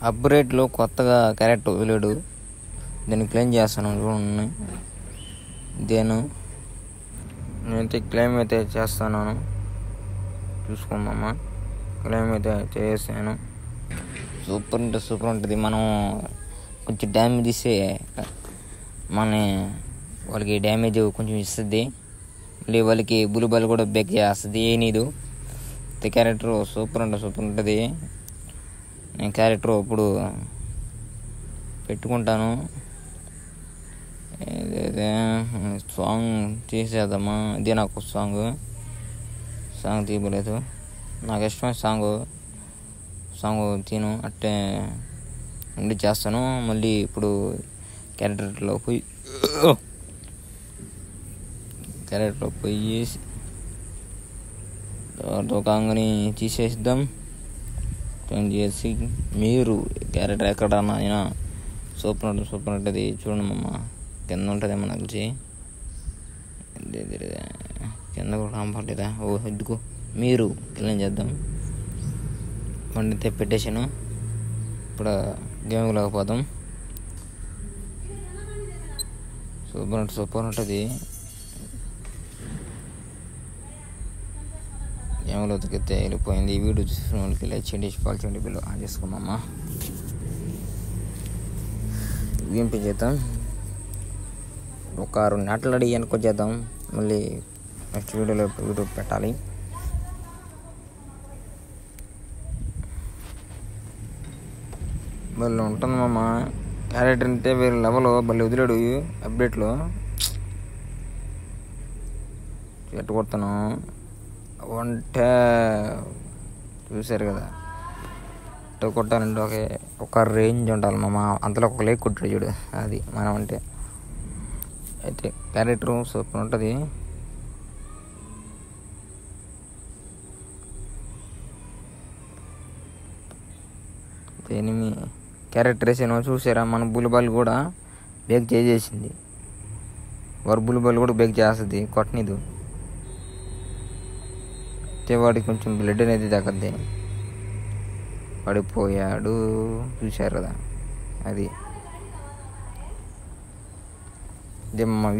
అప్గ్రేడ్లో కొత్తగా క్యారెక్టర్ వదిలాడు. దీన్ని క్లెయిమ్ చేస్తాను చూడండి. నేనైతే క్లెయిమ్ అయితే చేస్తున్నాను, చూసుకోమమ్మా. క్లెయిమ్ అయితే చేసాను. సూపర్ ఉంటుంది. మనం కొంచెం డ్యామేజ్ ఇస్తే మన వాళ్ళకి డ్యామేజ్ కొంచెం ఇస్తుంది. మళ్ళీ వాళ్ళకి బుల్బాల్ కూడా బ్రేక్ చేస్తుంది. నీదు క్యారెక్టర్ సూపర్ ఉంటుంది. నేను క్యారెక్టర్ ఇప్పుడు పెట్టుకుంటాను. ఏదైతే సాంగ్ తీసేద్దామా? ఇదే నాకు సాంగ్ తీయలేదు. నాకు ఇష్టమైన సాంగ్ తీను అట్టే ఉండి చేస్తాను. మళ్ళీ ఇప్పుడు క్యారెక్టర్లో పోయి కాంగని తీసేద్దాం. చేసి మీరు క్యారెక్టర్ ఎక్కడన్నా అయినా సూపర్ ఉంటుంది. చూడండి అమ్మ, కింద ఉంటుందేమో నాకు తెలిసి. కింద కూడా కనపడలేదా? ఎందుకు మీరు క్లీన్ చేద్దాం. పండితే పెట్టేసాను. ఇప్పుడు గేమ్ లేకపోదాం. సూపర్ ఉంటుంది. గేమ్లో ఉతికితే వెళ్ళిపోయింది. ఈ వీడియో చూసిన వాళ్ళకి లైక్ చేయండి, ఫాలో చేయండి, బిల్లు ఆన్ చేసుకోమమ్మా. గేమ్ చేద్దాం. ఒక 2 నాట్లు అడిగి వెనకొచ్చేద్దాం. మళ్ళీ నెక్స్ట్ వీడియో పెట్టాలి. మళ్ళీ ఉంటుందమ్మా. క్యారెక్టర్ అంటే వేరే లెవెల్ మళ్ళీ వదిలాడు అప్డేట్లో. ఎట్టు కొడతాను అంటే చూసారు కదా, ఎట్టు కొట్టాలంటే ఒక రేంజ్ ఉండాలి మామ. అంతలో ఒక లేక్ కొట్టాడు చూడు, అది మనం అంటే. అయితే క్యారెక్టర్ సూపర్ ఉంటుంది. ఎనిమి క్యారెక్టర్ వేసాను చూసారా? మన బుల్బాల్ కూడా బేక్ చేసేసింది. బుల్బాల్ కూడా బేక్ చేస్తుంది, కొట్టనిదు. వాడికి కొంచెం బ్లడ్ అనేది తగ్గద్ది. పడిపోయాడు చూశారు కదా, అది ఇదే మా